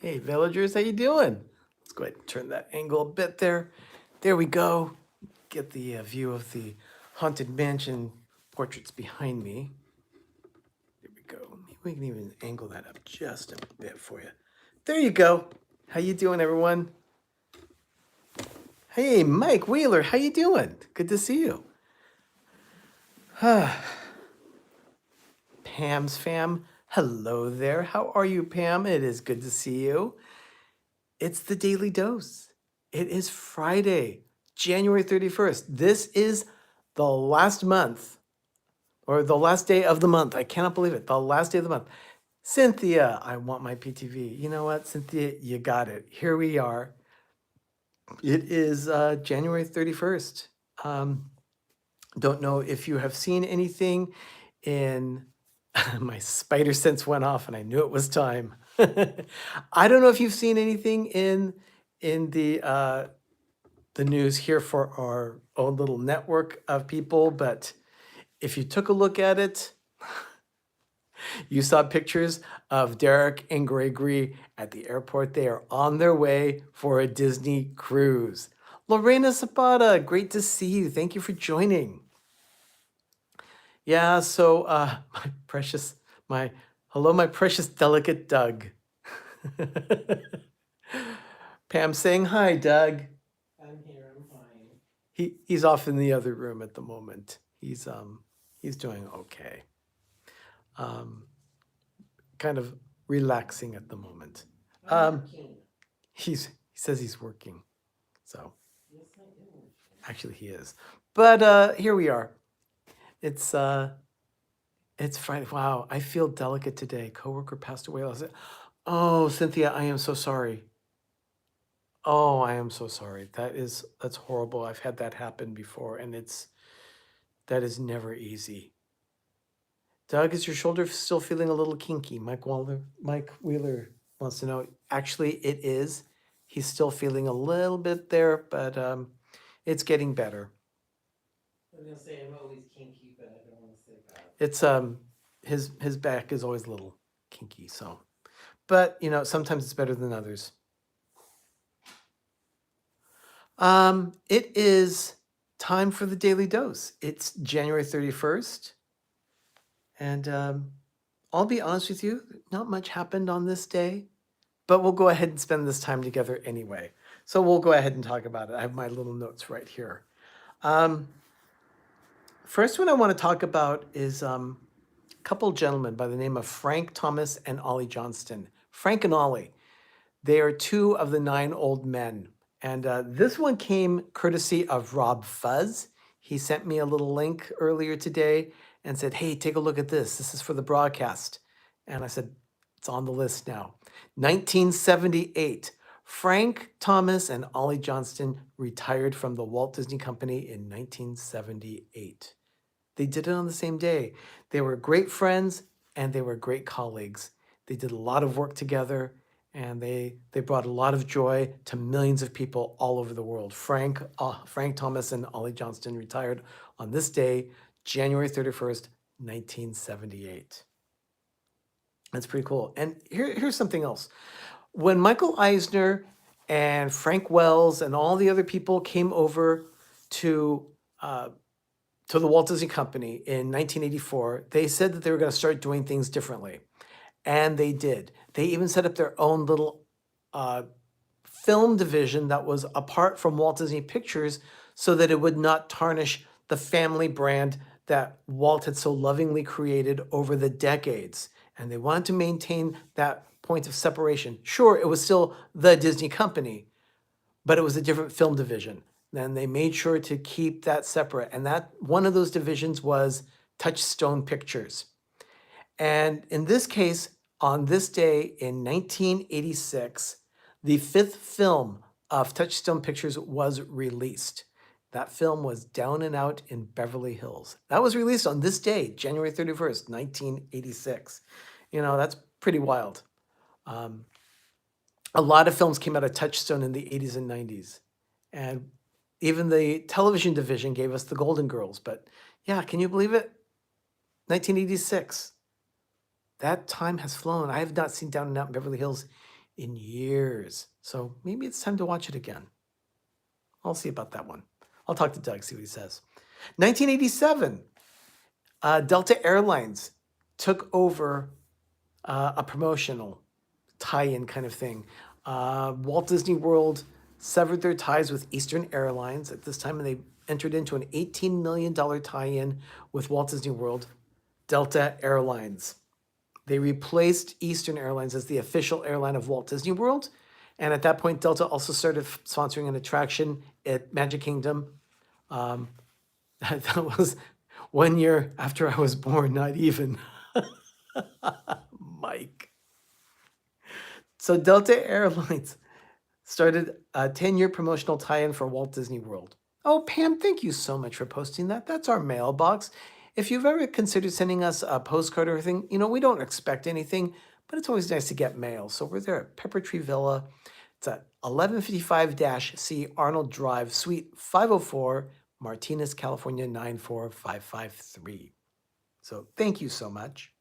Hey, villagers, how you doing? Let's go ahead and turn that angle a bit there. There we go. Get the view of the haunted mansion portraits behind me. There we go. Maybe we can even angle that up just a bit for you. There you go. How you doing, everyone? Hey, Mike Wheeler, how you doing? Good to see you. Pam's fam, hello there. How are you, Pam? It is good to see you. It's the Daily Dose. It is Friday, January 31st. This is the last month, or the last day of the month. I cannot believe it. The last day of the month. Cynthia, I want my PTV. You know what, Cynthia? You got it. Here we are. It is January 31st. Don't know if you have seen anything in my spider sense went off and I knew it was time. I don't know if you've seen anything in the news here for our own little network of people, but if you took a look at it, you saw pictures of Derek and Gregory at the airport. They are on their way for a Disney cruise. Lorena Zapata, great to see you. Thank you for joining. Yeah, so hello, my precious delicate Doug. Pam saying hi, Doug. I'm here, I'm fine. He's off in the other room at the moment. He's doing okay. Kind of relaxing at the moment. I'm working. He says he's working. So Yes, I am working. actually he is. But here we are. It's Friday. Wow, I feel delicate today. Coworker passed away last night. Oh, Cynthia, I am so sorry. Oh, I am so sorry. That's horrible. I've had that happen before, and that is never easy. Doug, is your shoulder still feeling a little kinky? Mike Wheeler wants to know. Actually, it is. He's still feeling a little bit there, but it's getting better. I was gonna say I'm always kinky, but I don't want to say that. It's his back is always a little kinky, so. But sometimes it's better than others. It is time for the Daily Dose. It's January 31st. And I'll be honest with you, not much happened on this day, but we'll go ahead and spend this time together anyway. So we'll go ahead and talk about it. I have my little notes right here. First one I want to talk about is a couple gentlemen by the name of Frank Thomas and Ollie Johnston. Frank and Ollie, they are two of the 9 old men. And this one came courtesy of Rob Fuzz. He sent me a little link earlier today and said, hey, take a look at this. This is for the broadcast. And I said, it's on the list now. 1978, Frank Thomas and Ollie Johnston retired from the Walt Disney Company in 1978. They did it on the same day. They were great friends and they were great colleagues. They did a lot of work together and they brought a lot of joy to millions of people all over the world. Frank Thomas and Ollie Johnston retired on this day, January 31st, 1978. That's pretty cool. And here's something else. When Michael Eisner and Frank Wells and all the other people came over to the Walt Disney Company in 1984, they said that they were going to start doing things differently. And they did. They even set up their own little film division that was apart from Walt Disney Pictures so that it would not tarnish the family brand that Walt had so lovingly created over the decades. And they wanted to maintain that point of separation. Sure, it was still the Disney Company, but it was a different film division. Then they made sure to keep that separate. And that one of those divisions was Touchstone Pictures. And in this case, on this day in 1986, the 5th film of Touchstone Pictures was released. That film was Down and Out in Beverly Hills. That was released on this day, January 31st, 1986. That's pretty wild. A lot of films came out of Touchstone in the 80s and 90s. And even the television division gave us the Golden Girls. But yeah, can you believe it? 1986. That time has flown. I have not seen Down and Out in Beverly Hills in years. So maybe it's time to watch it again. I'll see about that one. I'll talk to Doug, see what he says. 1987, Delta Airlines took over a promotional tie-in kind of thing. Walt Disney World severed their ties with Eastern Airlines at this time, and they entered into an $18 million tie-in with Walt Disney World, Delta Airlines. They replaced Eastern Airlines as the official airline of Walt Disney World. And at that point, Delta also started sponsoring an attraction at Magic Kingdom. That was 1 year after I was born, not even. Mike. So Delta Airlines started a 10-year promotional tie-in for Walt Disney World. Oh, Pam, thank you so much for posting that. That's our mailbox. If you've ever considered sending us a postcard or anything, we don't expect anything, but it's always nice to get mail. So we're there at Pepper Tree Villa. It's at 1155-C Arnold Drive, Suite 504, Martinez, California, 94553. So thank you so much.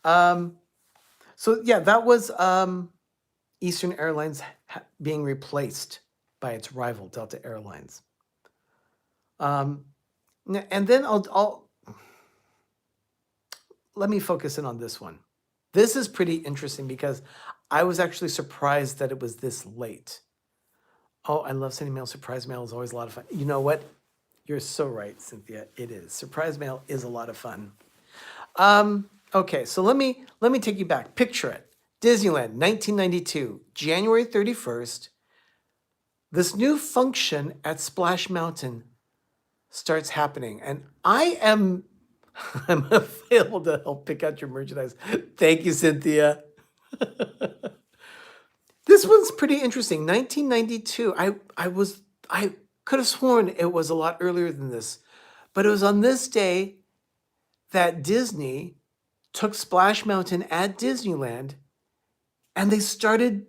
So yeah, that was Eastern Airlines being replaced by its rival, Delta Airlines. And then let me focus in on this one. This is pretty interesting because I was actually surprised that it was this late. Oh, I love sending mail. Surprise mail is always a lot of fun. You know what? You're so right, Cynthia. It is. Surprise mail is a lot of fun. Okay, so let me take you back. Picture it. Disneyland, 1992, January 31st. This new function at Splash Mountain starts happening, and I'm available to help pick out your merchandise. Thank you, Cynthia. This one's pretty interesting. 1992. I could have sworn it was a lot earlier than this, but it was on this day that Disney took Splash Mountain at Disneyland, and they started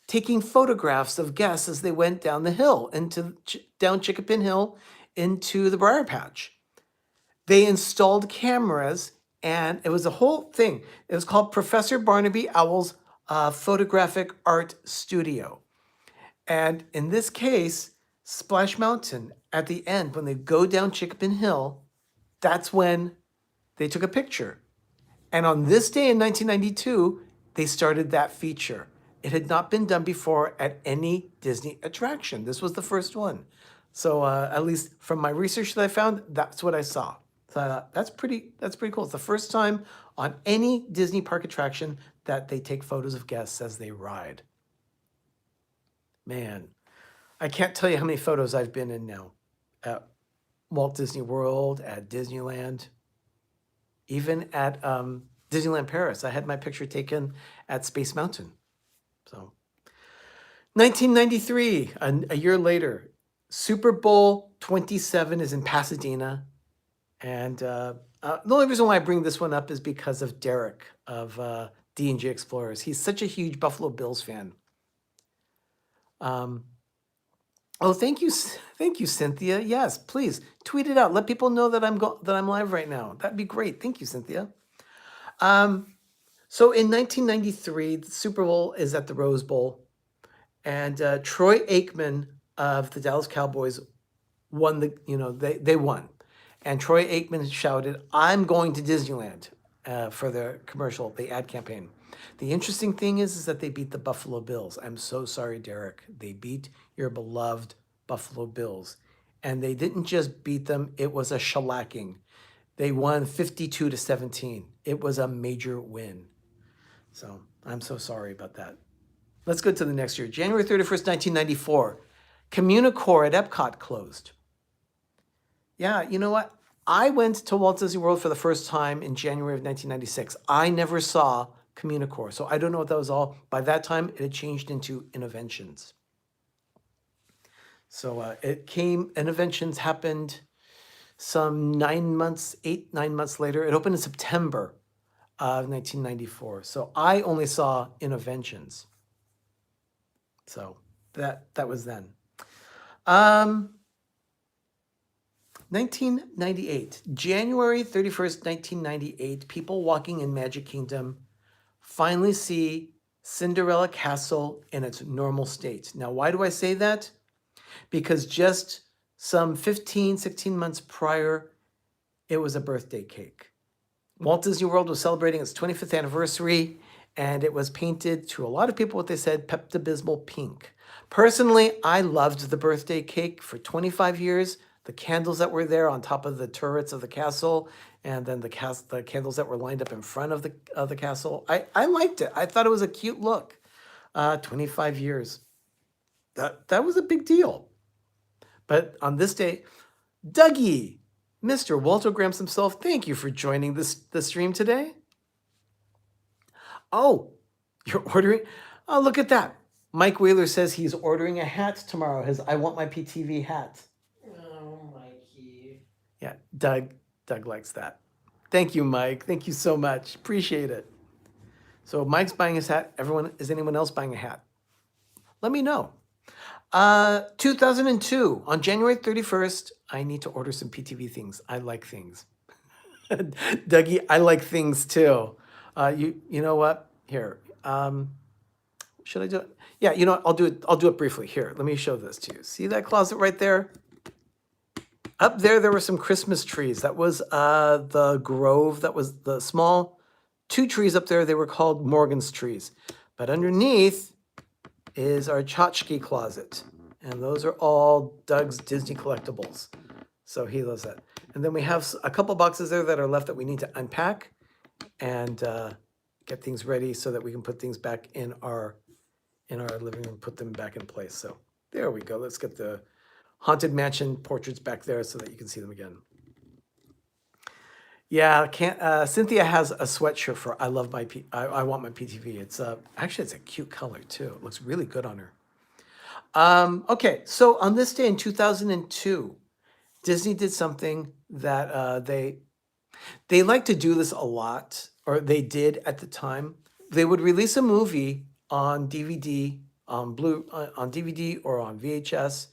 taking photographs of guests as they went down the hill down Chickapin Hill into the Briar Patch. They installed cameras, and it was a whole thing. It was called Professor Barnaby Owl's Photographic Art Studio. And in this case, Splash Mountain, at the end, when they go down Chickapin Hill, that's when they took a picture. And on this day in 1992, they started that feature. It had not been done before at any Disney attraction. This was the first one. So at least from my research that I found, that's what I saw. So I thought, that's pretty cool. It's the first time on any Disney park attraction that they take photos of guests as they ride. Man, I can't tell you how many photos I've been in now at Walt Disney World, at Disneyland, even at Disneyland Paris. I had my picture taken at Space Mountain. So 1993, a year later, Super Bowl 27 is in Pasadena. And the only reason why I bring this one up is because of Derek of D&G Explorers. He's such a huge Buffalo Bills fan. Oh, thank you, Cynthia. Yes, please tweet it out. Let people know that I'm live right now. That'd be great. Thank you, Cynthia. So in 1993, the Super Bowl is at the Rose Bowl, and Troy Aikman of the Dallas Cowboys won they won, and Troy Aikman shouted, "I'm going to Disneyland," for the commercial, the ad campaign. The interesting thing is that they beat the Buffalo Bills. I'm so sorry, Derek. They beat your beloved Buffalo Bills. And they didn't just beat them, it was a shellacking. They won 52-17. It was a major win. So I'm so sorry about that. Let's go to the next year. January 31st, 1994. Communicore at Epcot closed. Yeah, you know what? I went to Walt Disney World for the first time in January of 1996. I never saw Communicore, so I don't know what that was all. By that time, it had changed into Innoventions. So Innoventions happened some 9 months, 9 months later. It opened in September of 1994. So I only saw Innoventions. So that was then. 1998, January 31st, 1998, people walking in Magic Kingdom finally see Cinderella Castle in its normal state. Now, why do I say that? Because just some 15, 16 months prior, it was a birthday cake. Walt Disney World was celebrating its 25th anniversary, and it was painted to a lot of people what they said Pepto-Bismol pink. Personally, I loved the birthday cake for 25 years. The candles that were there on top of the turrets of the castle, and then the candles that were lined up in front of the castle. I liked it. I thought it was a cute look. 25 years. That was a big deal. But on this day, Dougie, Mr. Walter Gramps himself, thank you for joining the stream today. Oh, you're ordering? Oh, look at that. Mike Wheeler says he's ordering a hat tomorrow. His I Want My PTV hat. Oh, Mikey. Yeah, Doug likes that. Thank you, Mike. Thank you so much. Appreciate it. So Mike's buying his hat. Is anyone else buying a hat? Let me know. 2002, on January 31st, I need to order some PTV things. I like things. Dougie, I like things too. You know what? Here. Should I do it? Yeah, you know what? I'll do it briefly. Here, let me show this to you. See that closet right there? Up there were some Christmas trees. That was the grove. That was the small 2 trees up there. They were called Morgan's trees. But underneath is our tchotchke closet. And those are all Doug's Disney collectibles. So he loves that. And then we have a couple boxes there that are left that we need to unpack and get things ready so that we can put things back in our living room, put them back in place. So there we go. Let's get the Haunted Mansion portraits back there so that you can see them again. Yeah, Cynthia has a sweatshirt for I love my I want my PTV. It's actually it's a cute color too. It looks really good on her. Okay, so on this day in 2002, Disney did something that they like to do this a lot, or they did at the time. They would release a movie on DVD, on DVD or on VHS,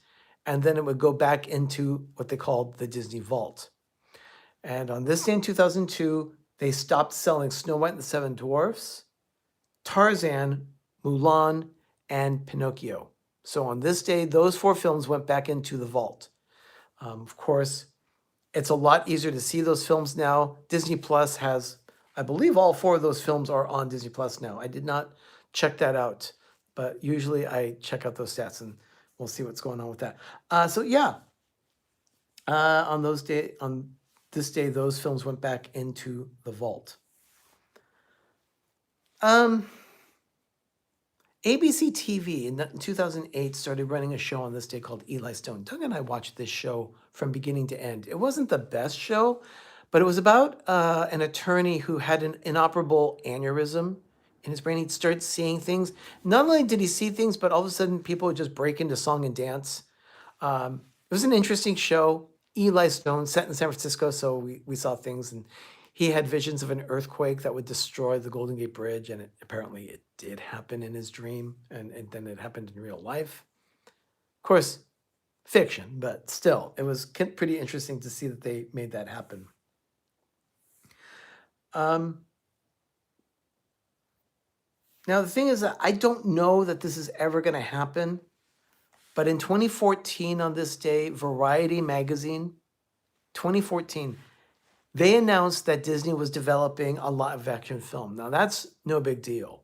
and then it would go back into what they called the Disney Vault. And on this day in 2002, they stopped selling Snow White and the Seven Dwarfs, Tarzan, Mulan, and Pinocchio. So on this day, those 4 films went back into the vault. Of course, it's a lot easier to see those films now. Disney Plus has, I believe all 4 of those films are on Disney Plus now. I did not check that out, but usually I check out those stats and we'll see what's going on with that. So yeah, on this day, those films went back into the vault. ABC TV in 2008 started running a show on this day called Eli Stone. Doug and I watched this show from beginning to end. It wasn't the best show, but it was about an attorney who had an inoperable aneurysm in his brain. He'd start seeing things. Not only did he see things, but all of a sudden people would just break into song and dance. It was an interesting show. Eli Stone, set in San Francisco, so we saw things, and he had visions of an earthquake that would destroy the Golden Gate Bridge, and apparently it did happen in his dream, and then it happened in real life. Of course, fiction, but still, it was pretty interesting to see that they made that happen. Now, the thing is that I don't know that this is ever going to happen, but in 2014, on this day, Variety magazine, 2014, they announced that Disney was developing a live-action film. Now, that's no big deal.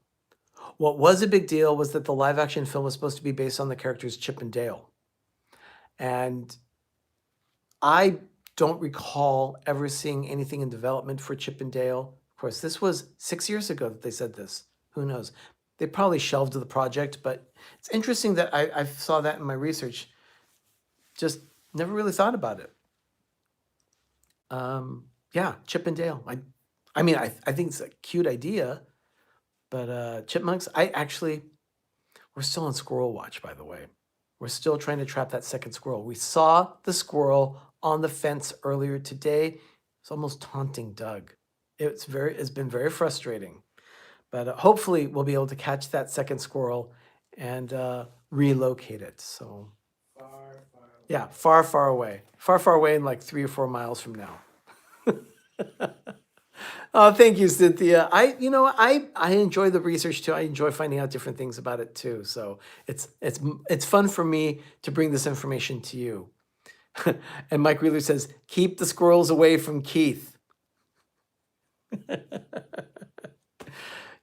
What was a big deal was that the live-action film was supposed to be based on the characters Chip and Dale. And I don't recall ever seeing anything in development for Chip and Dale. Of course, this was 6 years ago that they said this. Who knows? They probably shelved the project, but it's interesting that I saw that in my research. Just never really thought about it. Yeah, Chip and Dale. I mean, I think it's a cute idea, but chipmunks, we're still on squirrel watch, by the way. We're still trying to trap that second squirrel. We saw the squirrel on the fence earlier today. It's almost taunting Doug. It's been very frustrating, but hopefully we'll be able to catch that second squirrel and relocate it. So Far away. yeah, far away in like 3 or 4 miles from now. Oh, thank you, Cynthia. I enjoy the research too. I enjoy finding out different things about it too. So it's fun for me to bring this information to you. And Mike Wheeler says, keep the squirrels away from Keith.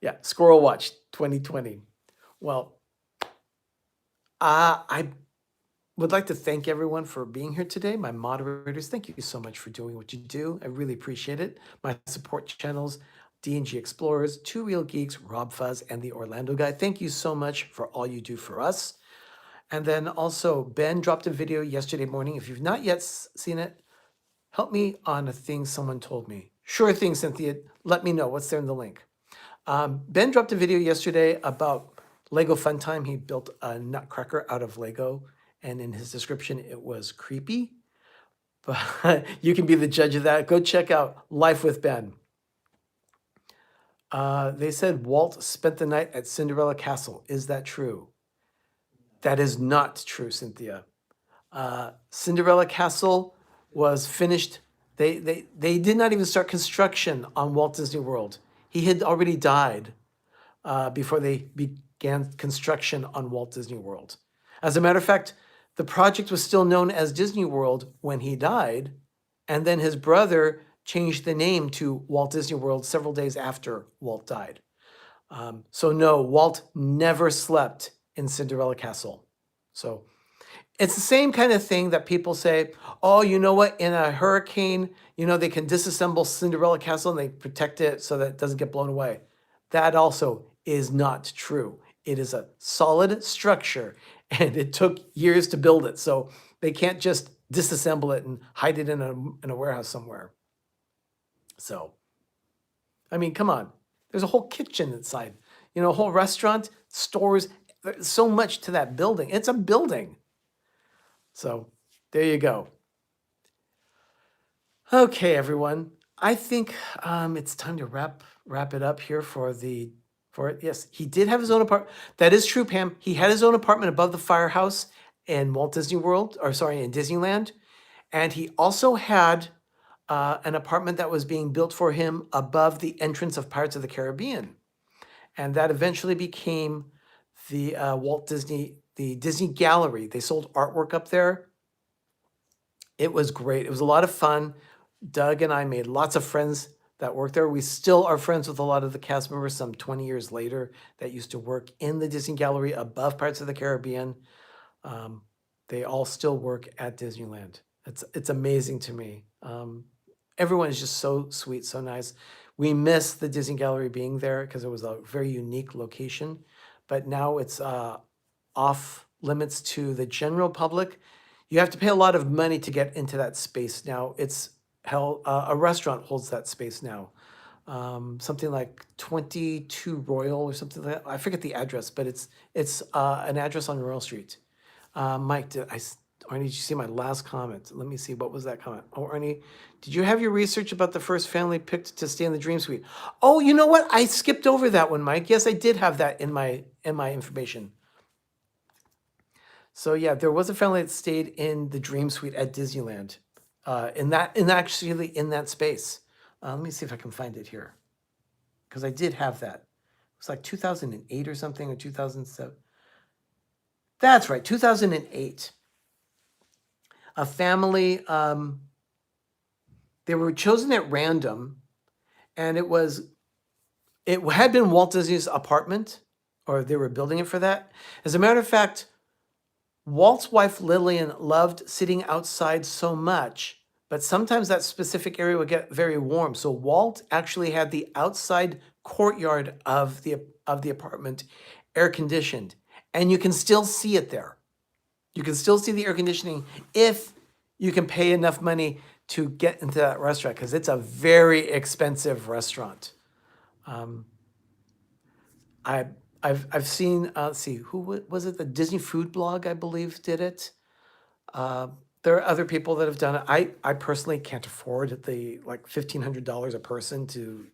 Yeah, Squirrel Watch 2020. Well, I would like to thank everyone for being here today. My moderators, thank you so much for doing what you do. I really appreciate it. My support channels, D&G Explorers, Two Real Geeks, Rob Fuzz, and the Orlando Guy. Thank you so much for all you do for us. And then also, Ben dropped a video yesterday morning. If you've not yet seen it, help me on a thing someone told me. Sure thing, Cynthia. Let me know what's there in the link. Ben dropped a video yesterday about Lego Fun Time. He built a nutcracker out of Lego, and in his description, it was creepy. But you can be the judge of that. Go check out Life with Ben. They said Walt spent the night at Cinderella Castle. Is that true? That is not true, Cynthia. Cinderella Castle was finished. They did not even start construction on Walt Disney World. He had already died before they began construction on Walt Disney World. As a matter of fact, the project was still known as Disney World when he died, and then his brother changed the name to Walt Disney World several days after Walt died. So no, Walt never slept in Cinderella Castle. So it's the same kind of thing that people say, oh, you know what, in a hurricane, they can disassemble Cinderella Castle and they protect it so that it doesn't get blown away. That also is not true. It is a solid structure and it took years to build it. So they can't just disassemble it and hide it in a warehouse somewhere. So, I mean, come on. There's a whole kitchen inside, a whole restaurant, stores. There's so much to that building. It's a building. So there you go. Okay, everyone. I think it's time to wrap it up here yes, he did have his own apartment. That is true, Pam. He had his own apartment above the firehouse in Walt Disney World, in Disneyland. And he also had an apartment that was being built for him above the entrance of Pirates of the Caribbean. And that eventually became the the Disney Gallery. They sold artwork up there. It was great. It was a lot of fun. Doug and I made lots of friends that worked there. We still are friends with a lot of the cast members some 20 years later that used to work in the Disney Gallery above Pirates of the Caribbean. They all still work at Disneyland. It's amazing to me. Everyone is just so sweet, so nice. We miss the Disney Gallery being there because it was a very unique location, but now it's off limits to the general public. You have to pay a lot of money to get into that space now. It's a restaurant holds that space now. Something like 22 Royal or something like that. I forget the address, but it's an address on Royal Street. Mike, Arnie, did you see my last comment? Let me see, what was that comment? Oh, Arnie, did you have your research about the first family picked to stay in the Dream Suite? Oh, you know what? I skipped over that one, Mike. Yes, I did have that in my information. So yeah, there was a family that stayed in the Dream Suite at Disneyland, in that space. Let me see if I can find it here, because I did have that. It was like 2008 or something, or 2007. That's right, 2008. A family, they were chosen at random, and it had been Walt Disney's apartment, or they were building it for that. As a matter of fact, Walt's wife Lillian loved sitting outside so much, but sometimes that specific area would get very warm. So Walt actually had the outside courtyard of the apartment air conditioned, and you can still see it there. You can still see the air conditioning if you can pay enough money to get into that restaurant, because it's a very expensive restaurant. I've seen, let's see, who was it? The Disney Food Blog, I believe, did it. There are other people that have done it. I personally can't afford the like $1,500 a person to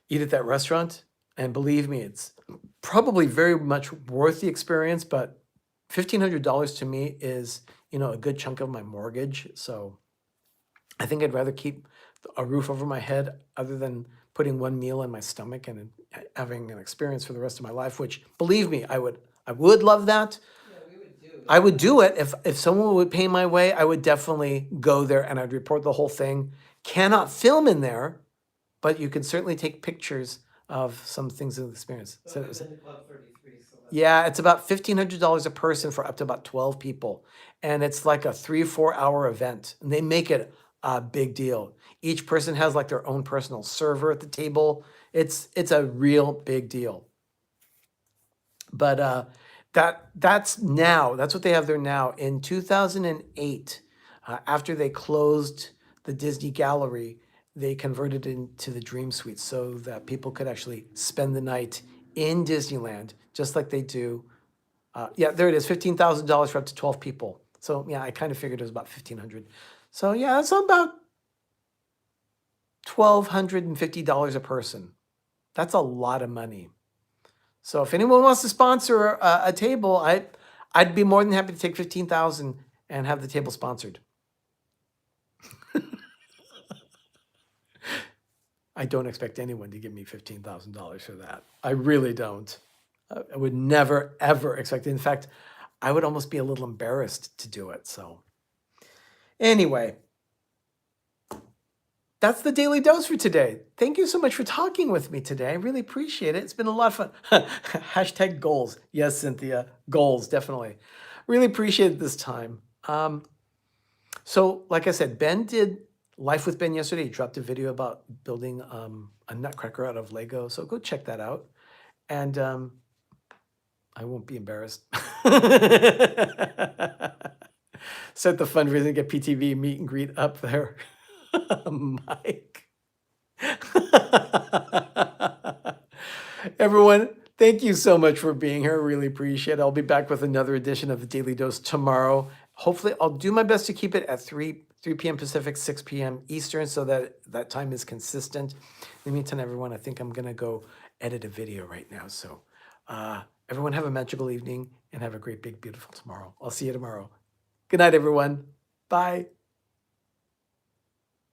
eat at that restaurant. And believe me, it's probably very much worth the experience, but $1,500 to me is, a good chunk of my mortgage. So I think I'd rather keep a roof over my head other than putting one meal in my stomach and having an experience for the rest of my life, which believe me, I would love that. Yeah, we would do it. I would do it if someone would pay my way. I would definitely go there and I'd report the whole thing. Cannot film in there, but you can certainly take pictures of some things of the experience. But So we've been to Club 33, so that's. yeah, it's about $1,500 a person for up to about 12 people. And it's like a 3 or 4 hour event. And they make it a big deal. Each person has like their own personal server at the table. It's a real big deal. But that's now. That's what they have there now. In 2008, after they closed the Disney Gallery, they converted it into the Dream Suite so that people could actually spend the night in Disneyland, just like they do. Yeah, there it is, $15,000 for up to 12 people. So yeah, I kind of figured it was about 1,500. So yeah, that's about $1,250 a person. That's a lot of money. So if anyone wants to sponsor a table, I'd be more than happy to take 15,000 and have the table sponsored. I don't expect anyone to give me $15,000 for that. I really don't. I would never, ever expect it. In fact, I would almost be a little embarrassed to do it. So anyway, that's the Daily Dose for today. Thank you so much for talking with me today. I really appreciate it. It's been a lot of fun. Hashtag goals. Yes, Cynthia, goals, definitely. Really appreciate it this time. So like I said, Ben did Life with Ben yesterday. He dropped a video about building a nutcracker out of Lego. So go check that out. And I won't be embarrassed. Set the fundraising, get PTV meet and greet up there. Mike. Everyone, thank you so much for being here. Really appreciate it. I'll be back with another edition of the Daily Dose tomorrow. Hopefully, I'll do my best to keep it at 3 p.m. Pacific, 6 p.m. Eastern, so that that time is consistent. In the meantime, everyone, I think I'm going to go edit a video right now. So everyone have a magical evening and have a great, big, beautiful tomorrow. I'll see you tomorrow. Good night, everyone. Bye.